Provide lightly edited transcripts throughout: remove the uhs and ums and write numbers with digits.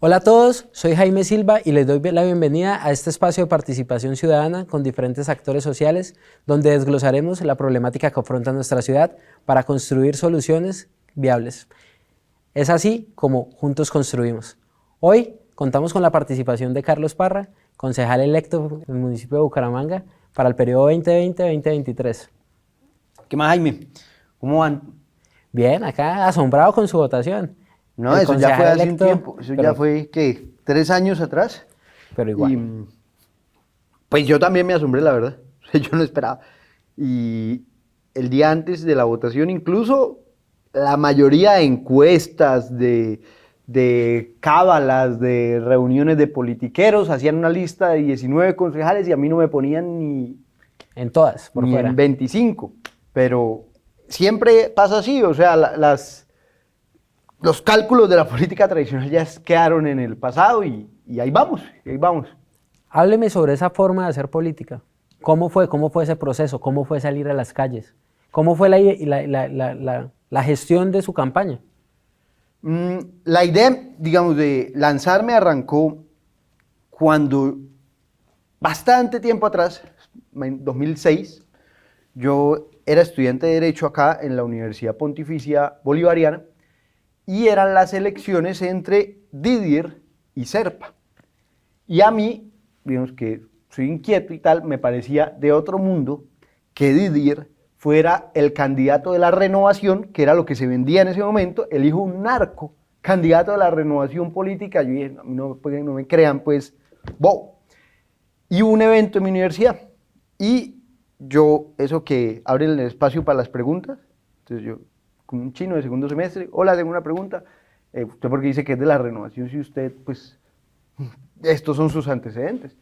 Hola a todos, soy Jaime Silva y les doy la bienvenida a este espacio de participación ciudadana con diferentes actores sociales donde desglosaremos la problemática que afronta nuestra ciudad para construir soluciones viables. Es así como juntos construimos. Hoy contamos con la participación de Carlos Parra, concejal electo del municipio de Bucaramanga para el periodo 2020-2023. ¿Qué más, Jaime? ¿Cómo van? Bien, acá asombrado con su votación. No, El eso ya fue concejal hace un electo, tiempo. Eso ya fue, ¿qué? 3 años atrás. pero igual. Y pues yo también me asombré, la verdad. O sea, yo no esperaba. Y el día antes de la votación, incluso la mayoría de encuestas, de cábalas, de reuniones de politiqueros, hacían una lista de 19 concejales y a mí no me ponían En todas, por ni fuera. en 25. Pero siempre pasa así, o sea, los cálculos de la política tradicional ya quedaron en el pasado y ahí vamos, ahí vamos. Hábleme sobre esa forma de hacer política. ¿Cómo fue ese proceso? ¿Cómo fue salir a las calles? ¿Cómo fue la gestión de su campaña? La idea, digamos, de lanzarme arrancó cuando, bastante tiempo atrás, en 2006, yo era estudiante de Derecho acá en la Universidad Pontificia Bolivariana y eran las elecciones entre Didier y Serpa. Y a mí, digamos que soy inquieto y tal, me parecía de otro mundo que Didier fuera el candidato de la renovación, que era lo que se vendía en ese momento, el hijo de un narco, candidato de la renovación política. Yo dije, no me crean, pues, wow. Y hubo un evento en mi universidad, y yo, eso que abre el espacio para las preguntas, entonces yo, con un chino de segundo semestre, hola, tengo una pregunta, ¿usted por qué dice que es de la renovación si usted, pues, estos son sus antecedentes?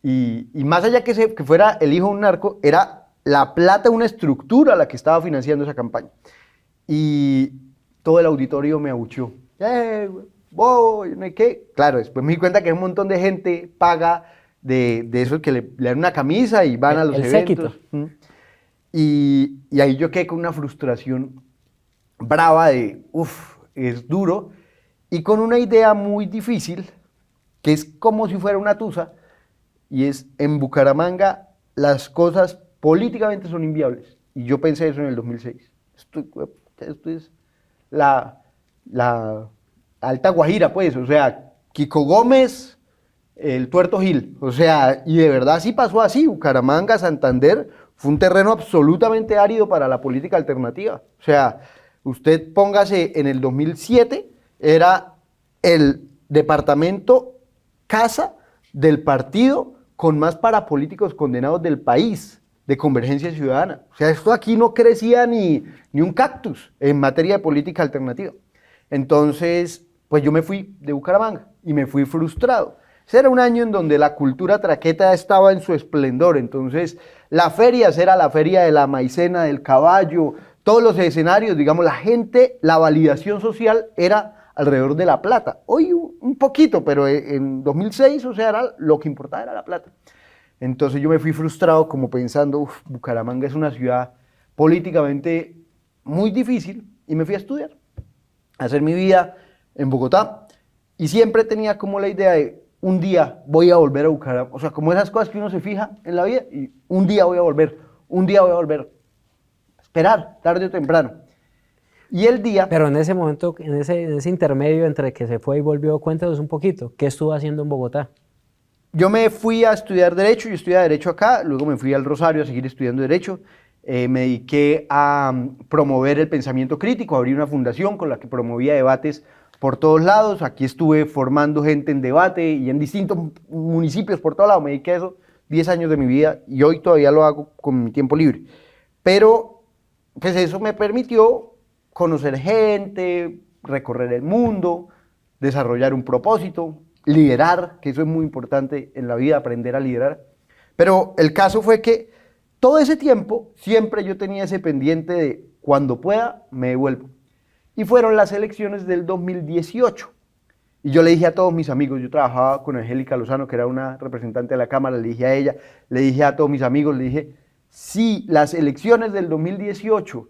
Y más allá que fuera el hijo de un narco, era la plata, una estructura la que estaba financiando esa campaña. Y todo el auditorio me abucheó. Voy, no hay qué. Claro, después me di cuenta que hay un montón de gente paga de esos que le dan una camisa y van a los eventos. Séquito. Y ahí yo quedé con una frustración brava de, es duro, y con una idea muy difícil, que es como si fuera una tusa, y es, en Bucaramanga las cosas políticamente son inviables. Y yo pensé eso en el 2006. Esto es la Alta Guajira, pues, o sea, Kiko Gómez, el Tuerto Gil, o sea, y de verdad sí pasó así. Bucaramanga, Santander, fue un terreno absolutamente árido para la política alternativa. O sea, usted póngase, en el 2007, era el departamento casa del partido con más parapolíticos condenados del país, de Convergencia Ciudadana. O sea, esto aquí no crecía ni un cactus en materia de política alternativa. Entonces, pues yo me fui de Bucaramanga y me fui frustrado. Ese era un año en donde la cultura traqueta estaba en su esplendor. Entonces, la feria era la feria de la maicena, del caballo, todos los escenarios, digamos, la gente, la validación social era alrededor de la plata. Hoy un poquito, pero en 2006, o sea, lo que importaba era la plata. Entonces yo me fui frustrado como pensando, Bucaramanga es una ciudad políticamente muy difícil, y me fui a estudiar, a hacer mi vida en Bogotá, y siempre tenía como la idea de, un día voy a volver a Bucaramanga, o sea, como esas cosas que uno se fija en la vida, y un día voy a volver, esperar, tarde o temprano. Y el día... Pero en ese momento, en ese intermedio entre que se fue y volvió, cuéntanos un poquito, ¿qué estuvo haciendo en Bogotá? Yo me fui a estudiar Derecho, yo estudiaba Derecho acá, luego me fui al Rosario a seguir estudiando Derecho, me dediqué a promover el pensamiento crítico, abrí una fundación con la que promovía debates por todos lados. Aquí estuve formando gente en debate y en distintos municipios por todos lados, me dediqué a eso 10 años de mi vida y hoy todavía lo hago con mi tiempo libre. Pero pues eso me permitió conocer gente, recorrer el mundo, desarrollar un propósito, liderar, que eso es muy importante en la vida, aprender a liderar. Pero el caso fue que todo ese tiempo siempre yo tenía ese pendiente de cuando pueda me devuelvo. Y fueron las elecciones del 2018. Y yo le dije a todos mis amigos, yo trabajaba con Angélica Lozano, que era una representante de la Cámara, le dije a ella, le dije a todos mis amigos, le dije, si las elecciones del 2018,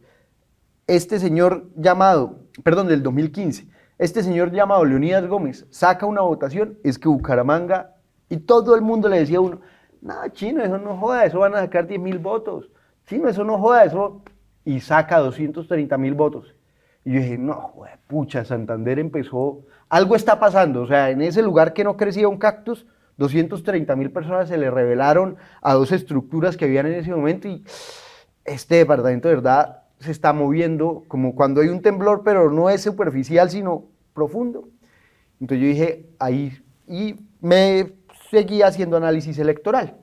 este señor llamado, perdón, del 2015, este señor llamado Leonidas Gómez saca una votación, es que Bucaramanga, y todo el mundo le decía a uno, no, chino, eso no joda, eso van a sacar 10.000 votos, chino, eso no joda, eso, y saca 230.000 votos. Y yo dije, no, pucha, Santander empezó, algo está pasando, o sea, en ese lugar que no crecía un cactus, 230.000 personas se le rebelaron a dos estructuras que habían en ese momento y este departamento de verdad se está moviendo como cuando hay un temblor, pero no es superficial, sino profundo. Entonces yo dije, ahí, y me seguí haciendo análisis electoral.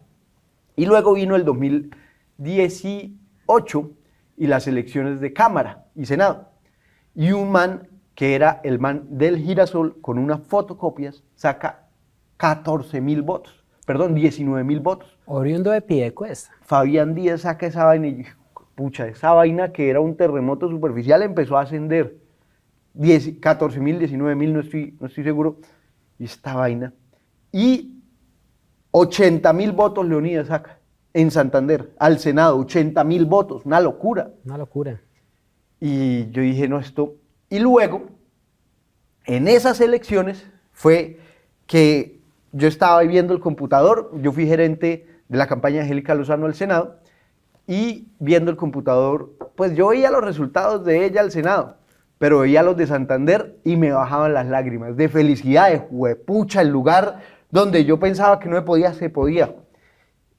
Y luego vino el 2018 y las elecciones de Cámara y Senado. Y un man, que era el man del girasol, con unas fotocopias, saca 14.000 votos, perdón, 19.000 votos. Oriundo de Piedecuesta. Fabián Díaz saca esa vaina y pucha, esa vaina que era un terremoto superficial empezó a ascender. 14.000, 19.000, no estoy seguro. Y esta vaina. Y 80.000 votos Leonidas saca en Santander, al Senado, 80.000 votos, una locura. Una locura. Y yo dije, no, esto. Y luego, en esas elecciones, fue que yo estaba viendo el computador, yo fui gerente de la campaña de Angélica Lozano al Senado, y viendo el computador, pues yo veía los resultados de ella al Senado, pero veía los de Santander y me bajaban las lágrimas de felicidad, de juepucha, el lugar donde yo pensaba que no me podía, se podía.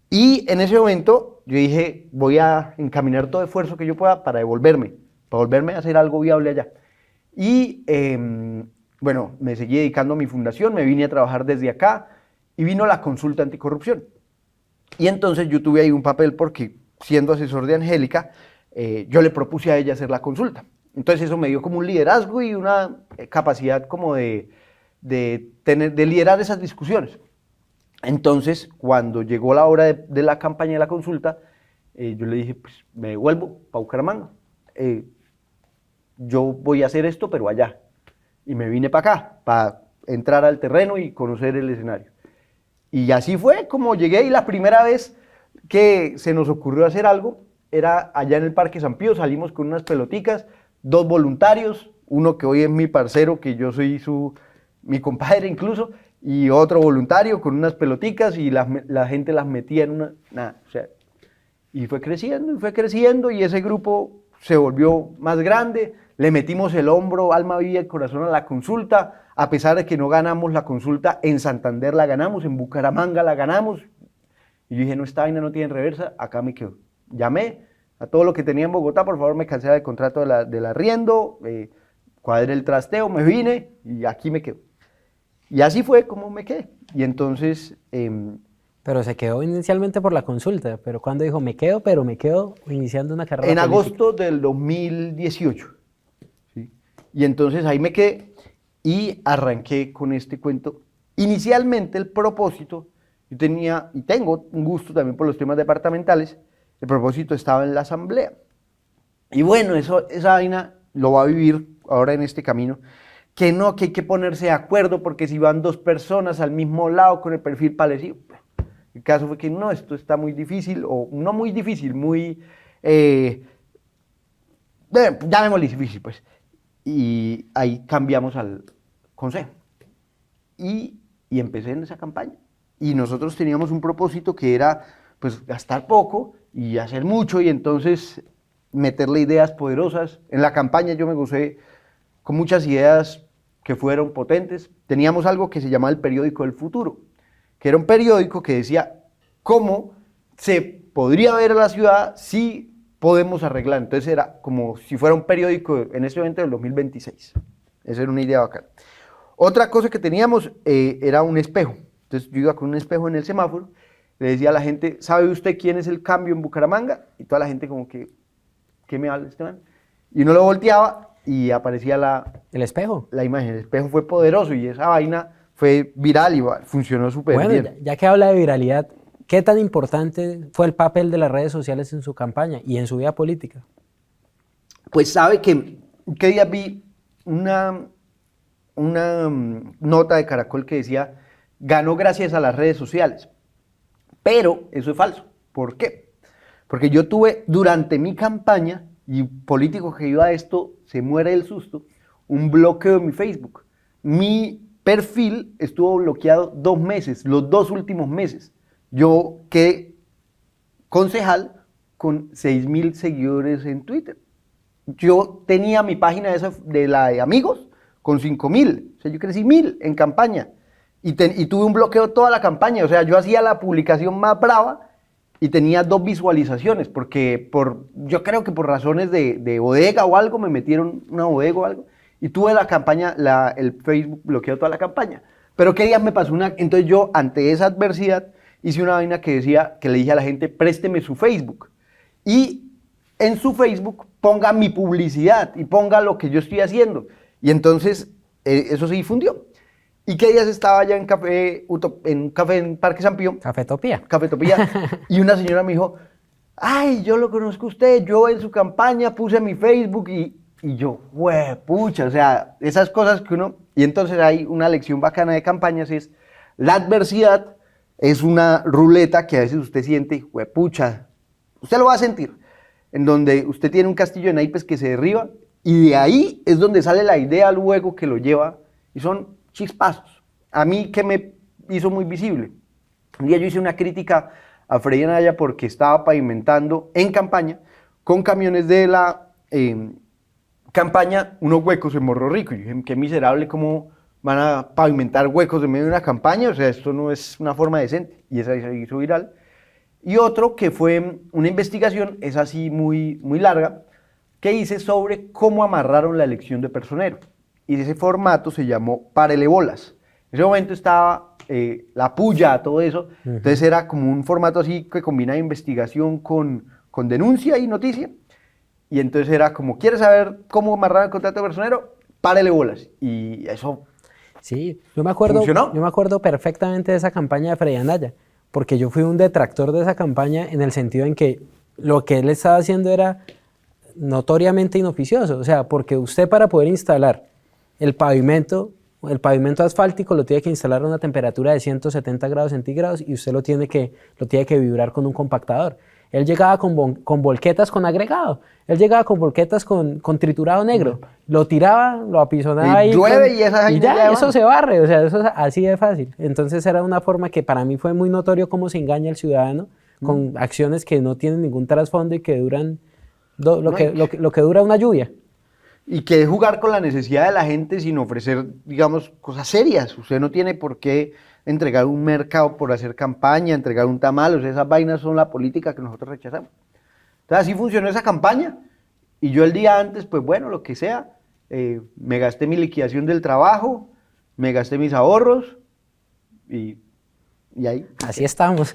Y en ese momento yo dije, voy a encaminar todo esfuerzo que yo pueda para volverme a hacer algo viable allá. Y bueno, me seguí dedicando a mi fundación, me vine a trabajar desde acá y vino la consulta anticorrupción. Y entonces yo tuve ahí un papel porque siendo asesor de Angélica, yo le propuse a ella hacer la consulta. Entonces eso me dio como un liderazgo y una capacidad como de liderar esas discusiones. Entonces, cuando llegó la hora de la campaña de la consulta, yo le dije, pues me devuelvo para Bucaramanga. Yo voy a hacer esto, pero allá. Y me vine para acá, para entrar al terreno y conocer el escenario. Y así fue como llegué, y la primera vez que se nos ocurrió hacer algo era allá en el Parque San Pío, salimos con unas peloticas, 2 voluntarios, uno que hoy es mi parcero, que yo soy mi compadre incluso, y otro voluntario con unas peloticas, y la gente las metía en o sea, y fue creciendo, y ese grupo se volvió más grande, le metimos el hombro, alma, vida y corazón a la consulta, a pesar de que no ganamos la consulta, en Santander la ganamos, en Bucaramanga la ganamos, y yo dije, no, esta vaina no tiene reversa, acá me quedo. Llamé a todo lo que tenía en Bogotá, por favor me cancela el contrato del arriendo, cuadré el trasteo, me vine, y aquí me quedo. Y así fue como me quedé, y entonces... Pero se quedó inicialmente por la consulta, pero cuando dijo, me quedo, pero me quedo iniciando una carrera en política. agosto del 2018. ¿Sí? Y entonces ahí me quedé y arranqué con este cuento. Inicialmente el propósito, yo tenía y tengo un gusto también por los temas departamentales, el propósito estaba en la asamblea. Y bueno, esa vaina lo va a vivir ahora en este camino, que hay que ponerse de acuerdo porque si van 2 personas al mismo lado con el perfil parecido. El caso fue que no, esto está muy difícil, o no muy difícil, muy, llamémosle difícil, pues. Y ahí cambiamos al consejo. Y empecé en esa campaña. Y nosotros teníamos un propósito que era, pues, gastar poco y hacer mucho, y entonces meterle ideas poderosas. En la campaña yo me gocé con muchas ideas que fueron potentes. Teníamos algo que se llamaba el periódico del futuro, que era un periódico que decía cómo se podría ver a la ciudad si podemos arreglar. Entonces era como si fuera un periódico en ese evento del 2026. Esa era una idea bacana. Otra cosa que teníamos era un espejo. Entonces yo iba con un espejo en el semáforo, le decía a la gente, ¿sabe usted quién es el cambio en Bucaramanga? Y toda la gente como que, ¿qué me habla este man? Y uno lo volteaba y aparecía ¿El espejo? La imagen. El espejo fue poderoso y esa vaina fue viral y funcionó súper bien. Bueno, ya que habla de viralidad, ¿qué tan importante fue el papel de las redes sociales en su campaña y en su vida política? Pues sabe que día vi una nota de Caracol que decía, ganó gracias a las redes sociales, pero eso es falso. ¿Por qué? Porque yo tuve durante mi campaña, y político que iba a esto se muere del susto, un bloqueo en mi Facebook. Mi perfil estuvo bloqueado 2 meses, los 2 últimos meses. Yo quedé concejal con 6.000 seguidores en Twitter. Yo tenía mi página de la de amigos con 5.000. O sea, yo crecí 1.000 en campaña. Y tuve un bloqueo toda la campaña. O sea, yo hacía la publicación más brava y tenía 2 visualizaciones. Porque yo creo que por razones de bodega o algo, me metieron una bodega o algo. Y tuve la campaña, el Facebook bloqueó toda la campaña. Pero qué días me pasó entonces yo, ante esa adversidad, hice una vaina que decía, que le dije a la gente, présteme su Facebook. Y en su Facebook ponga mi publicidad y ponga lo que yo estoy haciendo. Y entonces eso se difundió. ¿Y qué días estaba allá en un café en Parque San Pío? Cafetopía. Cafetopía. Y una señora me dijo, ay, yo lo conozco a usted, yo en su campaña puse mi Facebook y yo, pucha, o sea, esas cosas que uno... Y entonces hay una lección bacana de campañas, es la adversidad es una ruleta que a veces usted siente, pucha, usted lo va a sentir, en donde usted tiene un castillo de naipes que se derriba y de ahí es donde sale la idea luego que lo lleva y son chispazos. A mí que me hizo muy visible. Un día yo hice una crítica a Freddy Anaya porque estaba pavimentando en campaña con camiones de la campaña unos huecos en Morro Rico. Y dije, qué miserable cómo van a pavimentar huecos en medio de una campaña, o sea, esto no es una forma decente. Y esa se hizo viral. Y otro que fue una investigación, es así muy, muy larga, que hice sobre cómo amarraron la elección de Personero. Y ese formato se llamó Párele Bolas. En ese momento estaba la puya, todo eso. Entonces era como un formato así que combina investigación con denuncia y noticia. Y entonces era como, ¿quieres saber cómo amarrar el contrato de Personero? Párele bolas. Y eso sí, yo me acuerdo perfectamente de esa campaña de Freddy Anaya, porque yo fui un detractor de esa campaña en el sentido en que lo que él estaba haciendo era notoriamente inoficioso. O sea, porque usted para poder instalar el pavimento asfáltico lo tiene que instalar a una temperatura de 170 grados centígrados y usted lo tiene que vibrar con un compactador. Él llegaba con volquetas con agregado, él llegaba con volquetas con triturado negro, lo tiraba, lo apisonaba y ahí llueve y ya eso se barre, o sea, eso es así de fácil. Entonces era una forma que para mí fue muy notorio cómo se engaña al ciudadano con acciones que no tienen ningún trasfondo y que duran lo que dura una lluvia. Y que es jugar con la necesidad de la gente sin ofrecer, digamos, cosas serias. Usted no tiene por qué entregar un mercado por hacer campaña, entregar un tamal, o sea, esas vainas son la política que nosotros rechazamos. Entonces así funcionó esa campaña, y yo el día antes, pues bueno, lo que sea, me gasté mi liquidación del trabajo, me gasté mis ahorros, y ahí. Así estamos.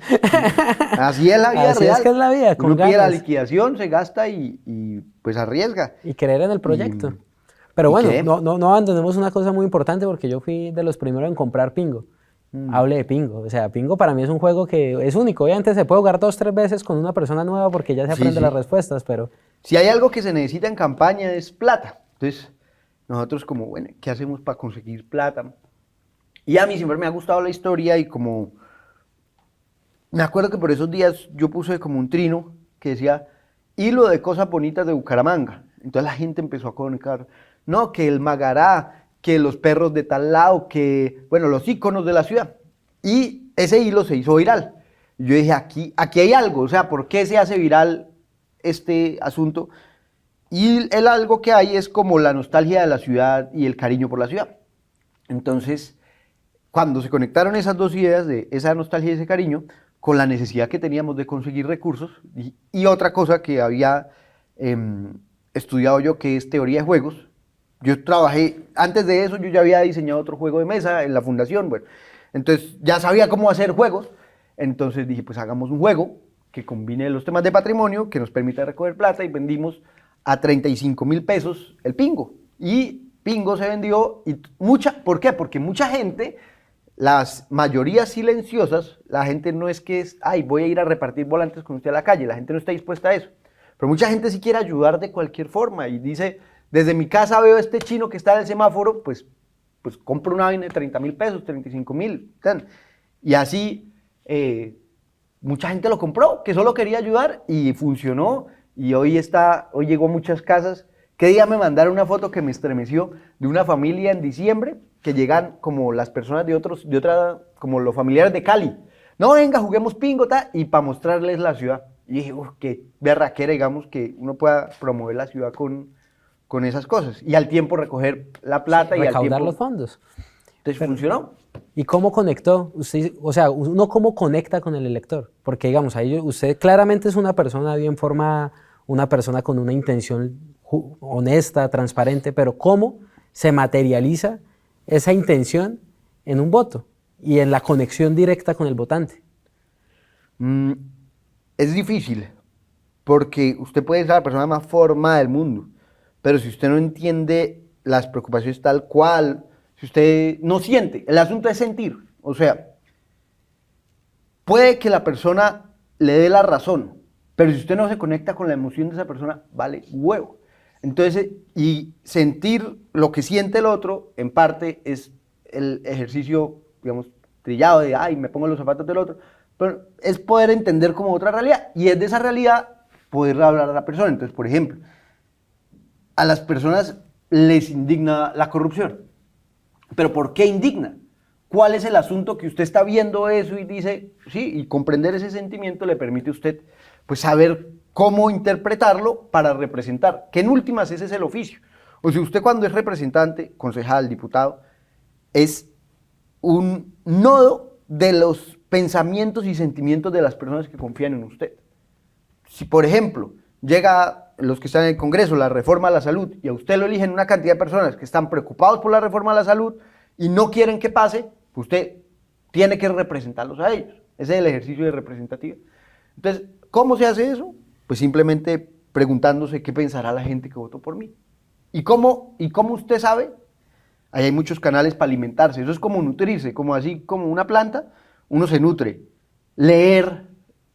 Así es la vida así real. Es que es la vida, con uno pide la ganas. liquidación, se gasta y pues arriesga. Y creer en el proyecto. Pero bueno, no abandonemos una cosa muy importante porque yo fui de los primeros en comprar Pingo. Hable de Pingo. O sea, Pingo para mí es un juego que es único. Obviamente se puede jugar 2 o 3 veces con una persona nueva porque ya se aprende las respuestas, pero... Si hay algo que se necesita en campaña es plata. Entonces, nosotros como, bueno, ¿qué hacemos para conseguir plata? Y a mí siempre me ha gustado la historia y como... Me acuerdo que por esos días yo puse como un trino que decía, hilo de cosas bonitas de Bucaramanga. Entonces la gente empezó a comunicar, no, que el Magará, que los perros de tal lado, que, bueno, los íconos de la ciudad. Y ese hilo se hizo viral. Yo dije, aquí hay algo, o sea, ¿por qué se hace viral este asunto? Y el algo que hay es como la nostalgia de la ciudad y el cariño por la ciudad. Entonces, cuando se conectaron esas dos ideas de esa nostalgia y ese cariño, con la necesidad que teníamos de conseguir recursos, y otra cosa que había estudiado yo, que es teoría de juegos. Yo trabajé, antes de eso yo ya había diseñado otro juego de mesa en la fundación, bueno, entonces ya sabía cómo hacer juegos, entonces dije, pues hagamos un juego que combine los temas de patrimonio, que nos permita recoger plata, y vendimos a 35.000 pesos el Pingo, y Pingo se vendió, y ¿por qué? Porque mucha gente, las mayorías silenciosas, la gente no es que es, ay, voy a ir a repartir volantes con usted a la calle, la gente no está dispuesta a eso, pero mucha gente sí quiere ayudar de cualquier forma, y dice, desde mi casa veo a este chino que está en el semáforo, pues compro una vaina de 30.000 pesos, 35.000. Y así mucha gente lo compró, que solo quería ayudar y funcionó. Y hoy llegó a muchas casas ¿Qué día me mandaron una foto que me estremeció de una familia en diciembre que llegan como las personas de otra, como los familiares de Cali? No, venga, juguemos pingo, y para mostrarles la ciudad. Y dije, qué berraquera, digamos, que uno pueda promover la ciudad con esas cosas. Y al tiempo recoger la plata y al recaudar tiempo... los fondos. Entonces funcionó. ¿Y cómo conectó? Usted, o sea, uno cómo conecta con el elector, porque digamos, ahí usted claramente es una persona bien formada, una persona con una intención honesta, transparente, pero ¿cómo se materializa esa intención en un voto y en la conexión directa con el votante? Es difícil, porque usted puede ser la persona más formada del mundo, pero si usted no entiende las preocupaciones tal cual, si usted no siente, el asunto es sentir, o sea, puede que la persona le dé la razón, pero si usted no se conecta con la emoción de esa persona, vale huevo. Entonces, y sentir lo que siente el otro, en parte, es el ejercicio, digamos, trillado de, ay, me pongo los zapatos del otro, pero es poder entender como otra realidad, y es de esa realidad poder hablar a la persona. Entonces, por ejemplo, a las personas les indigna la corrupción. ¿Pero por qué indigna? ¿Cuál es el asunto que usted está viendo eso y dice, sí, y comprender ese sentimiento le permite a usted, pues, saber cómo interpretarlo para representar, que en últimas ese es el oficio. O sea, usted cuando es representante, concejal, diputado, es un nodo de los pensamientos y sentimientos de las personas que confían en usted. Si, por ejemplo, llega los que están en el Congreso, la reforma a la salud, y a usted lo eligen una cantidad de personas que están preocupados por la reforma a la salud y no quieren que pase, pues usted tiene que representarlos a ellos. Ese es el ejercicio de representatividad. Entonces, ¿cómo se hace eso? Pues simplemente preguntándose qué pensará la gente que votó por mí. ¿Y cómo usted sabe? Ahí hay muchos canales para alimentarse. Eso es como nutrirse, como así como una planta, uno se nutre. Leer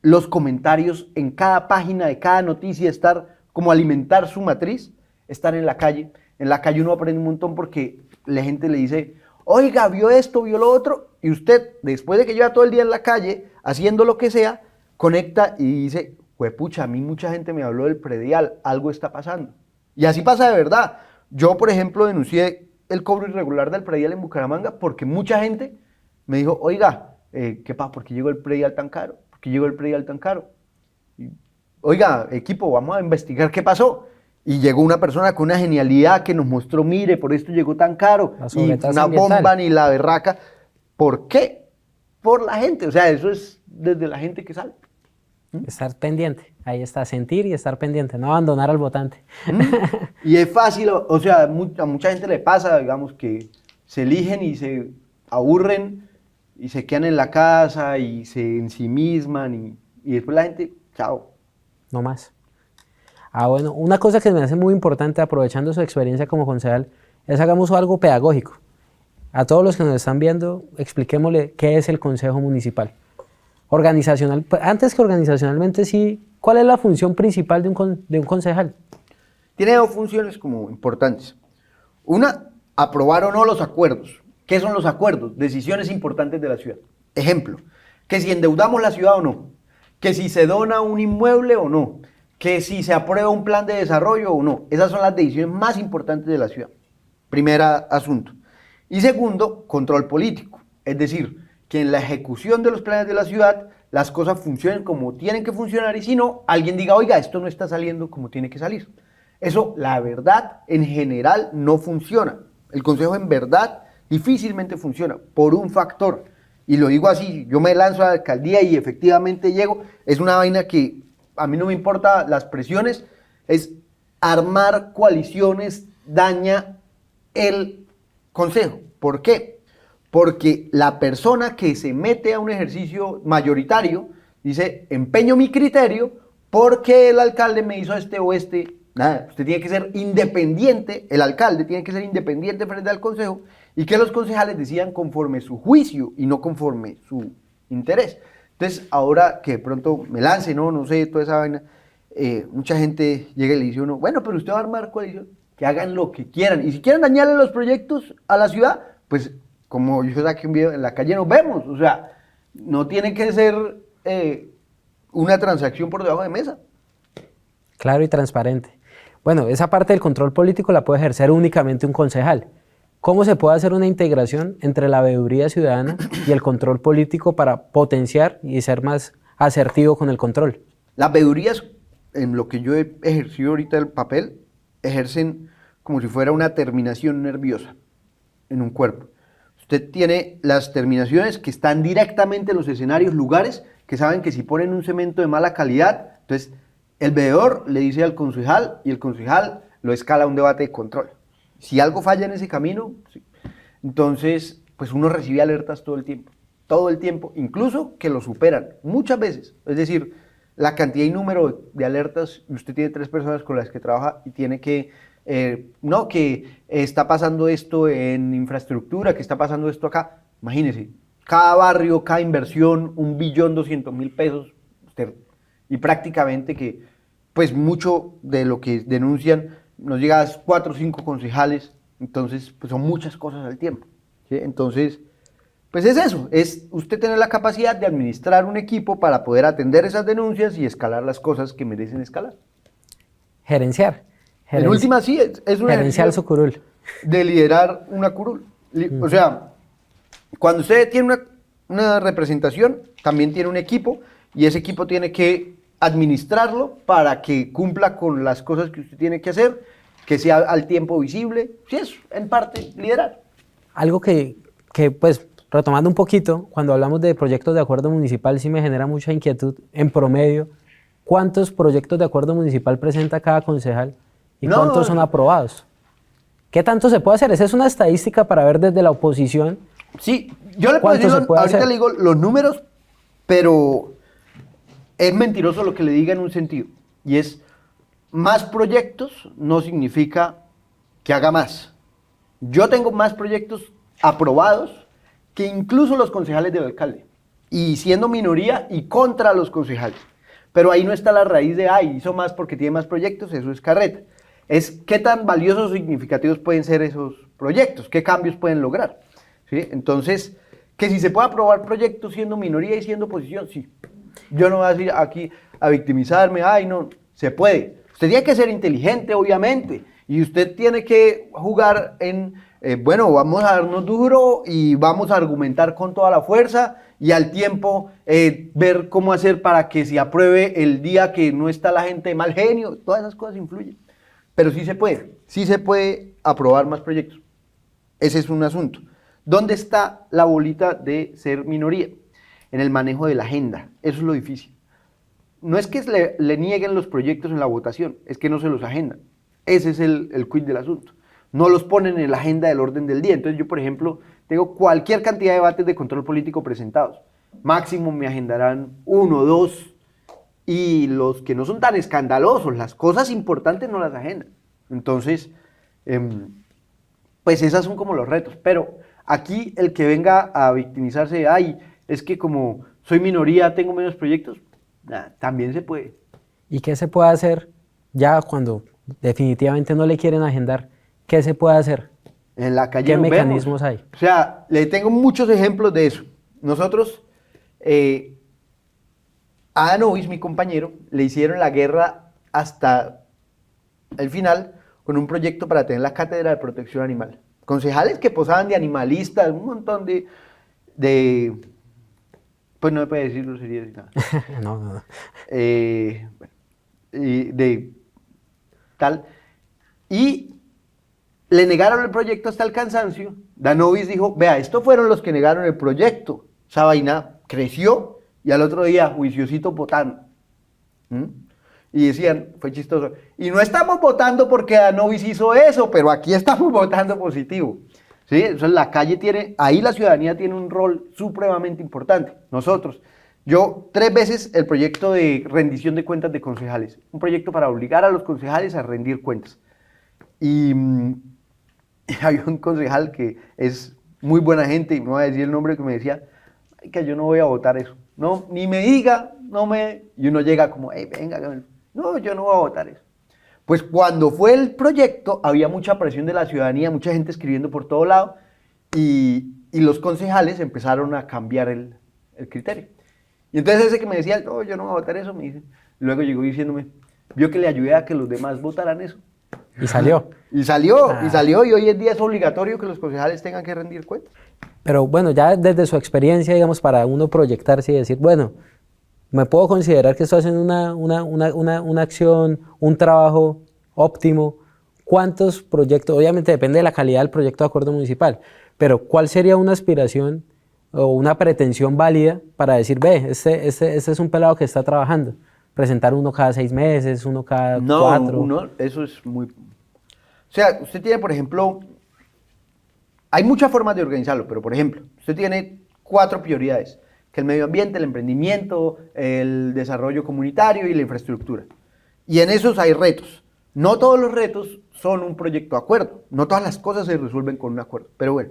los comentarios en cada página de cada noticia, estar como alimentar su matriz, estar en la calle. En la calle uno aprende un montón porque la gente le dice, oiga, vio esto, vio lo otro, y usted, después de que lleva todo el día en la calle, haciendo lo que sea, conecta y dice, juepucha, a mí mucha gente me habló del predial, algo está pasando. Y así pasa de verdad. Yo, por ejemplo, denuncié el cobro irregular del predial en Bucaramanga porque mucha gente me dijo, oiga, ¿qué pasa? ¿Por qué llegó el predial tan caro? ¿Por qué llegó el predial tan caro? Y, oiga, equipo, vamos a investigar qué pasó. Y llegó una persona con una genialidad que nos mostró, mire, por esto llegó tan caro. Y una bomba ni la berraca. ¿Por qué? Por la gente. O sea, eso es desde la gente que sale. Estar pendiente, ahí está, sentir y estar pendiente, no abandonar al votante. Y es fácil, o sea, a mucha gente le pasa, digamos, que se eligen y se aburren y se quedan en la casa y se ensimisman y después la gente, chao. No más. Bueno, una cosa que me hace muy importante, aprovechando su experiencia como concejal, es hagamos algo pedagógico. A todos los que nos están viendo, expliquémosle qué es el Consejo Municipal. Organizacional, antes que organizacionalmente, sí, ¿cuál es la función principal de un concejal? Tiene dos funciones como importantes. Una, aprobar o no los acuerdos. ¿Qué son los acuerdos? Decisiones importantes de la ciudad. Ejemplo, que si endeudamos la ciudad o no, que si se dona un inmueble o no, que si se aprueba un plan de desarrollo o no. Esas son las decisiones más importantes de la ciudad. Primer asunto. Y segundo, control político. Es decir, que en la ejecución de los planes de la ciudad las cosas funcionen como tienen que funcionar y si no, alguien diga, oiga, esto no está saliendo como tiene que salir. Eso, la verdad, en general no funciona. El consejo en verdad difícilmente funciona por un factor. Y lo digo así, yo me lanzo a la alcaldía y efectivamente llego. Es una vaina que a mí no me importa las presiones, es armar coaliciones daña el consejo. ¿Por qué? Porque la persona que se mete a un ejercicio mayoritario dice, empeño mi criterio porque el alcalde me hizo este o este. Nada, usted tiene que ser independiente, el alcalde tiene que ser independiente frente al consejo y que los concejales decidan conforme su juicio y no conforme su interés. Entonces, ahora que de pronto me lance, no sé, toda esa vaina, mucha gente llega y le dice a uno, bueno, pero usted va a armar coalición, que hagan lo que quieran. Y si quieren dañarle los proyectos a la ciudad, pues como yo saqué un video, en la calle nos vemos. O sea, no tiene que ser una transacción por debajo de mesa. Claro y transparente. Bueno, esa parte del control político la puede ejercer únicamente un concejal. ¿Cómo se puede hacer una integración entre la veeduría ciudadana y el control político para potenciar y ser más asertivo con el control? Las veedurías, en lo que yo he ejercido ahorita el papel, ejercen como si fuera una terminación nerviosa en un cuerpo. Usted tiene las terminaciones que están directamente en los escenarios, lugares que saben que si ponen un cemento de mala calidad, entonces el veedor le dice al concejal y el concejal lo escala a un debate de control. Si algo falla en ese camino, sí. Entonces, pues uno recibe alertas todo el tiempo, incluso que lo superan, muchas veces. Es decir, la cantidad y número de alertas, y usted tiene 3 personas con las que trabaja y tiene que, no, que está pasando esto en infraestructura, que está pasando esto acá. Imagínese, cada barrio, cada inversión, 1.200.000 pesos, usted, y prácticamente que, pues mucho de lo que denuncian nos llega a 4 o 5 concejales, entonces pues son muchas cosas al tiempo, ¿sí? Entonces, pues es eso, es usted tener la capacidad de administrar un equipo para poder atender esas denuncias y escalar las cosas que merecen escalar. Gerenciar. En última sí, es un gerenciar su curul. de liderar una curul. O sea, cuando usted tiene una representación, también tiene un equipo y ese equipo tiene que administrarlo para que cumpla con las cosas que usted tiene que hacer, que sea al tiempo visible. Sí, es en parte liderar. Algo que pues, retomando un poquito, cuando hablamos de proyectos de acuerdo municipal, sí me genera mucha inquietud. En promedio, ¿cuántos proyectos de acuerdo municipal presenta cada concejal y cuántos son aprobados? ¿Qué tanto se puede hacer? Esa es una estadística para ver desde la oposición. Sí, yo le puedo decir, ahorita le digo los números, pero es mentiroso lo que le diga en un sentido. Y es, más proyectos no significa que haga más. Yo tengo más proyectos aprobados que incluso los concejales del alcalde. Y siendo minoría y contra los concejales. Pero ahí no está la raíz de, ay, hizo más porque tiene más proyectos, eso es carreta. Es qué tan valiosos o significativos pueden ser esos proyectos, qué cambios pueden lograr. ¿Sí? Entonces, que si se puede aprobar proyectos siendo minoría y siendo oposición, sí. Yo no voy a decir aquí a victimizarme, ay, no, se puede. Usted tiene que ser inteligente, obviamente, y usted tiene que jugar en, bueno, vamos a darnos duro y vamos a argumentar con toda la fuerza y al tiempo ver cómo hacer para que se apruebe el día que no está la gente de mal genio, todas esas cosas influyen. Pero sí se puede aprobar más proyectos. Ese es un asunto. ¿Dónde está la bolita de ser minoría? En el manejo de la agenda. Eso es lo difícil. No es que le nieguen los proyectos en la votación, es que no se los agendan. Ese es el quid del asunto. No los ponen en la agenda del orden del día. Entonces yo, por ejemplo, tengo cualquier cantidad de debates de control político presentados. Máximo me agendarán 1 o 2, y los que no son tan escandalosos, las cosas importantes no las agendan. Entonces, pues esas son como los retos. Pero aquí el que venga a victimizarse de, ay, es que como soy minoría, tengo menos proyectos, también se puede. ¿Y qué se puede hacer ya cuando definitivamente no le quieren agendar? ¿Qué se puede hacer? En la calle ¿Qué mecanismos hay? O sea, le tengo muchos ejemplos de eso. Nosotros, a Danovis, mi compañero, le hicieron la guerra hasta el final con un proyecto para tener la cátedra de protección animal. Concejales que posaban de animalistas, un montón de pues no me puede decir groserías y nada. No. Bueno, de tal. Y le negaron el proyecto hasta el cansancio. Danovis dijo, vea, estos fueron los que negaron el proyecto. Esa vaina creció y al otro día, juiciosito votando. Y decían, fue chistoso, y no estamos votando porque Danovis hizo eso, pero aquí estamos votando positivo. ¿Sí? Entonces la calle tiene, ahí la ciudadanía tiene un rol supremamente importante. Nosotros, yo 3 veces el proyecto de rendición de cuentas de concejales, un proyecto para obligar a los concejales a rendir cuentas. Y había un concejal que es muy buena gente, y no voy a decir el nombre, que me decía, ay, que yo no voy a votar eso. No, ni me diga, no me... Y uno llega como, hey, venga, no, yo no voy a votar eso. Pues cuando fue el proyecto, había mucha presión de la ciudadanía, mucha gente escribiendo por todo lado, y los concejales empezaron a cambiar el criterio. Y entonces ese que me decía, no, yo no voy a votar eso, me dice, luego llegó diciéndome, vio que le ayudé a que los demás votaran eso. Y salió. Y salió, y hoy en día es obligatorio que los concejales tengan que rendir cuentas. Pero bueno, ya desde su experiencia, digamos, para uno proyectarse y decir, bueno, me puedo considerar que estoy haciendo una acción, un trabajo óptimo. ¿Cuántos proyectos? Obviamente depende de la calidad del proyecto de acuerdo municipal, pero ¿cuál sería una aspiración o una pretensión válida para decir, ve, este es un pelado que está trabajando? Presentar uno cada 6 meses, uno cada 4. No, eso es muy... O sea, usted tiene, por ejemplo, hay muchas formas de organizarlo, pero por ejemplo, usted tiene 4 prioridades, que el medio ambiente, el emprendimiento, el desarrollo comunitario y la infraestructura. Y en esos hay retos. No todos los retos son un proyecto de acuerdo, no todas las cosas se resuelven con un acuerdo, pero bueno,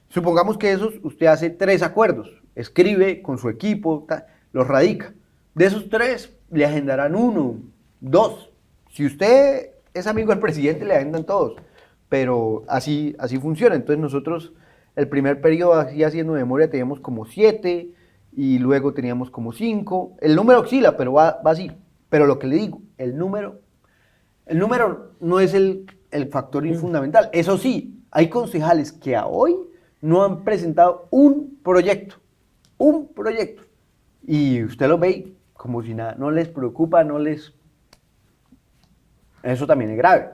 supongamos que esos usted hace 3 acuerdos, escribe con su equipo, los radica. De esos 3 le agendarán 1, 2. Si usted es amigo del presidente, le agendan todos, pero así funciona. Entonces nosotros, el primer periodo, así haciendo memoria, teníamos como 7 y luego teníamos como 5. El número oscila, pero va así. Pero lo que le digo, el número no es el factor fundamental. Eso sí, hay concejales que a hoy no han presentado un proyecto. Y usted lo ve como si nada, no les preocupa, Eso también es grave.